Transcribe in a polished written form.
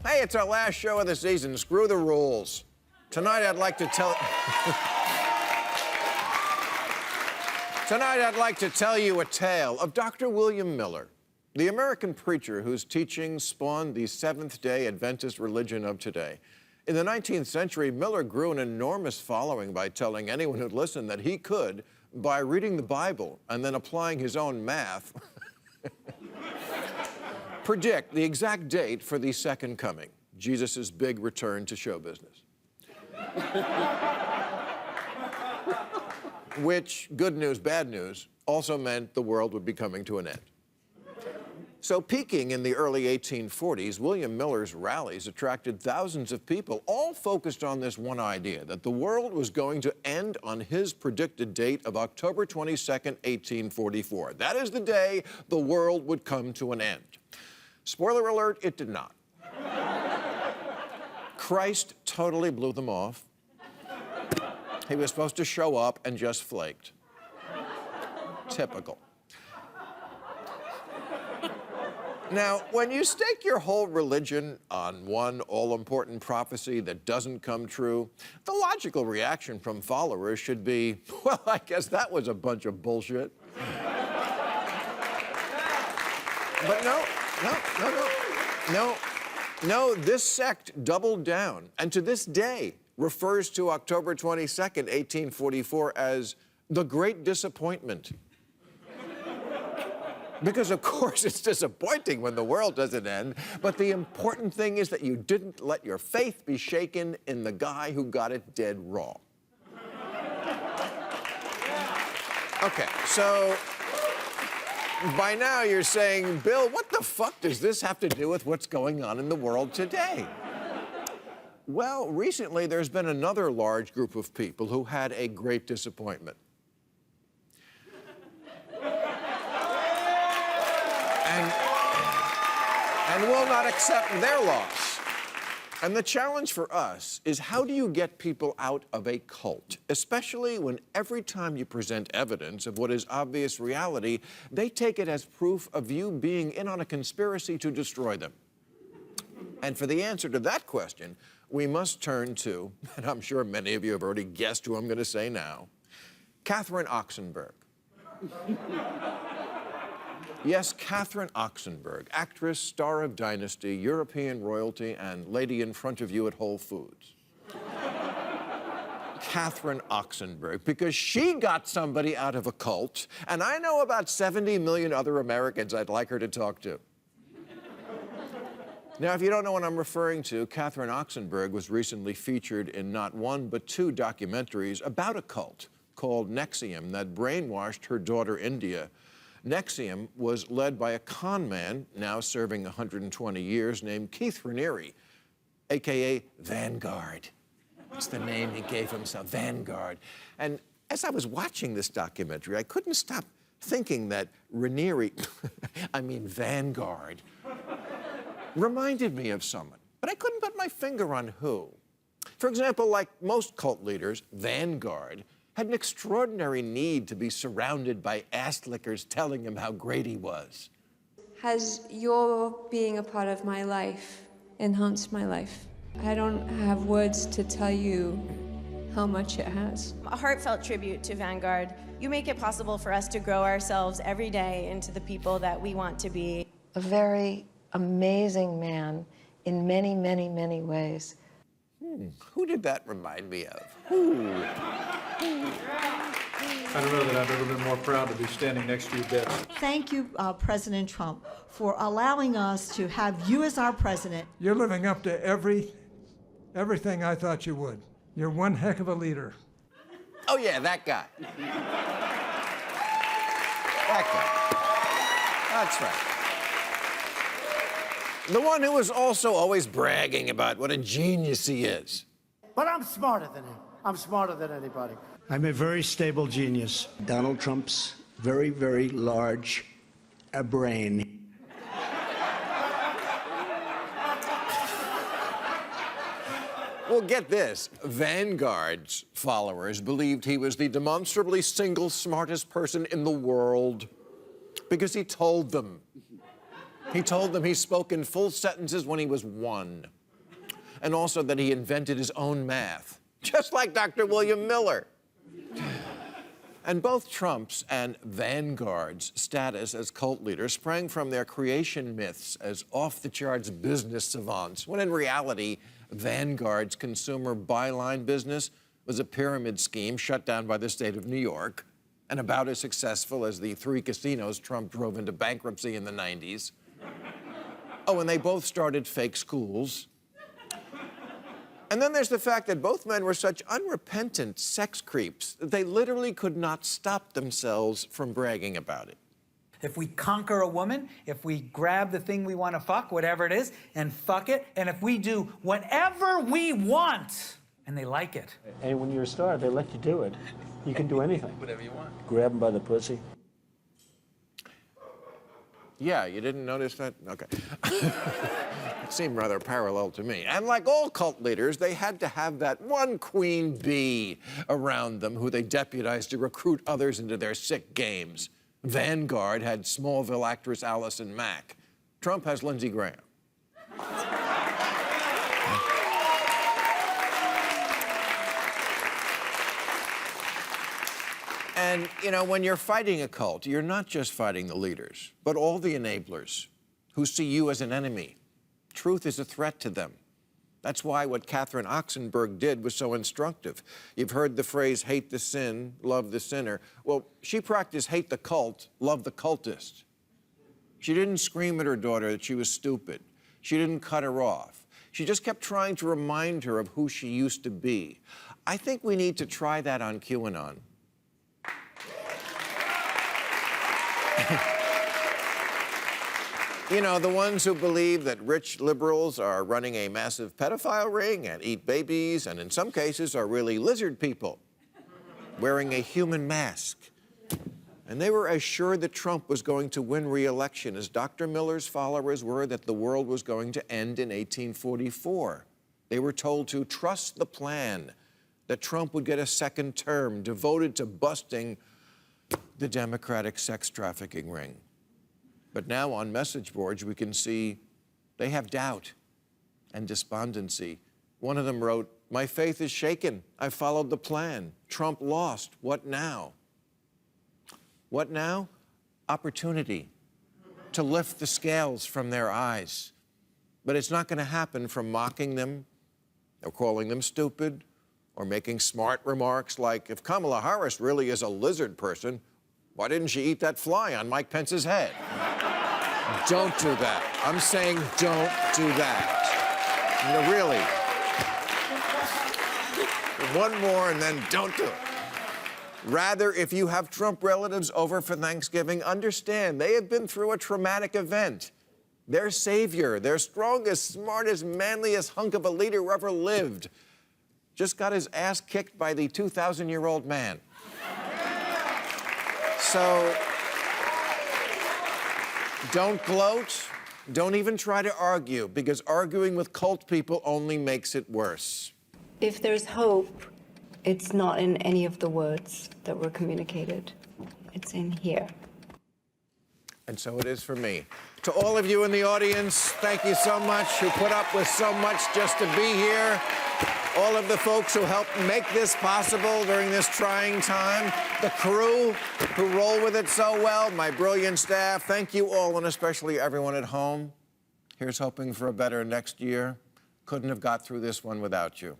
Hey, it's our last show of the season. Screw the rules. Tonight, I'd like to tell you a tale of Dr. William Miller, the American preacher whose teachings spawned the Seventh-day Adventist religion of today. In the 19th century, Miller grew an enormous following by telling anyone who'd listen that he could, by reading the Bible and then applying his own math, predict the exact date for the second coming, Jesus' big return to show business. Which, good news, bad news, also meant the world would be coming to an end. So peaking in the early 1840s, William Miller's rallies attracted thousands of people, all focused on this one idea, that the world was going to end on his predicted date of October 22nd, 1844. That is the day the world would come to an end. Spoiler alert, it did not. Christ totally blew them off. He was supposed to show up and just flaked. Typical. Now, when you stake your whole religion on one all-important prophecy that doesn't come true, the logical reaction from followers should be, well, I guess that was a bunch of bullshit. But no, this sect doubled down, and to this day refers to October 22nd, 1844 as the Great Disappointment. Because, of course, it's disappointing when the world doesn't end, but the important thing is that you didn't let your faith be shaken in the guy who got it dead wrong. Okay, so by now you're saying, Bill, what the fuck does this have to do with what's going on in the world today? Well, recently there's been another large group of people who had a great disappointment. And will not accept their loss. And the challenge for us is, how do you get people out of a cult, especially when every time you present evidence of what is obvious reality, they take it as proof of you being in on a conspiracy to destroy them? And for the answer to that question, we must turn to, and I'm sure many of you have already guessed who I'm going to say now, Catherine Oxenberg. Yes, Catherine Oxenberg, actress, star of Dynasty, European royalty, and lady in front of you at Whole Foods. Catherine Oxenberg, because she got somebody out of a cult, and I know about 70 million other Americans I'd like her to talk to. Now, if you don't know what I'm referring to, Catherine Oxenberg was recently featured in not one but two documentaries about a cult called NXIVM that brainwashed her daughter, India. NXIVM was led by a con man, now serving 120 years, named Keith Raniere, a.k.a. Vanguard. That's the name he gave himself, Vanguard. And as I was watching this documentary, I couldn't stop thinking that Raniere, I mean Vanguard, reminded me of someone, but I couldn't put my finger on who. For example, like most cult leaders, Vanguard had an extraordinary need to be surrounded by ass-lickers telling him how great he was. Has your being a part of my life enhanced my life? I don't have words to tell you how much it has. A heartfelt tribute to Vanguard. You make it possible for us to grow ourselves every day into the people that we want to be. A very amazing man in many, many, many ways. Who did that remind me of? I don't know that I've ever been more proud to be standing next to you, Betsy. Thank you, President Trump, for allowing us to have you as our president. You're living up to everything I thought you would. You're one heck of a leader. Oh, yeah, that guy. That guy. That's right. The one who is also always bragging about what a genius he is. But I'm smarter than him. I'm smarter than anybody. I'm a very stable genius. Donald Trump's very, very large brain. Well, get this. Vanguard's followers believed he was the demonstrably single smartest person in the world because he told them. He told them he spoke in full sentences when he was 1. And also that he invented his own math, just like Dr. William Miller. And both Trump's and Vanguard's status as cult leaders sprang from their creation myths as off-the-charts business savants, when in reality, Vanguard's consumer byline business was a pyramid scheme shut down by the state of New York and about as successful as the 3 casinos Trump drove into bankruptcy in the 90s. Oh, and they both started fake schools. And then there's the fact that both men were such unrepentant sex creeps that they literally could not stop themselves from bragging about it. If we conquer a woman, if we grab the thing we want to fuck, whatever it is, and fuck it, and if we do whatever we want, and they like it. And when you're a star, they let you do it. You can do anything. Whatever you want. Grab them by the pussy. Yeah, you didn't notice that? Okay. It seemed rather parallel to me. And like all cult leaders, they had to have that one queen bee around them who they deputized to recruit others into their sick games. Vanguard had Smallville actress Allison Mack. Trump has Lindsey Graham. And, you know, when you're fighting a cult, you're not just fighting the leaders, but all the enablers who see you as an enemy. Truth is a threat to them. That's why what Catherine Oxenberg did was so instructive. You've heard the phrase, hate the sin, love the sinner. Well, she practiced hate the cult, love the cultist. She didn't scream at her daughter that she was stupid. She didn't cut her off. She just kept trying to remind her of who she used to be. I think we need to try that on QAnon. You know, the ones who believe that rich liberals are running a massive pedophile ring and eat babies, and in some cases are really lizard people wearing a human mask. And they were as sure that Trump was going to win re-election as Dr. Miller's followers were that the world was going to end in 1844. They were told to trust the plan, that Trump would get a second term devoted to busting the Democratic sex trafficking ring. But now on message boards, we can see they have doubt and despondency. One of them wrote, "My faith is shaken. I followed the plan. Trump lost. What now?" What now? Opportunity to lift the scales from their eyes. But it's not going to happen from mocking them or calling them stupid or making smart remarks like, if Kamala Harris really is a lizard person, why didn't she eat that fly on Mike Pence's head? Don't do that. I'm saying don't do that. No, really. One more and then don't do it. Rather, if you have Trump relatives over for Thanksgiving, understand they have been through a traumatic event. Their savior, their strongest, smartest, manliest hunk of a leader who ever lived, just got his ass kicked by the 2,000-year-old man. So don't gloat. Don't even try to argue, because arguing with cult people only makes it worse. If there's hope, it's not in any of the words that were communicated. It's in here. And so it is for me. To all of you in the audience, thank you so much, who put up with so much just to be here. All of the folks who helped make this possible during this trying time. The crew who roll with it so well, my brilliant staff. Thank you all, and especially everyone at home. Here's hoping for a better next year. Couldn't have got through this one without you.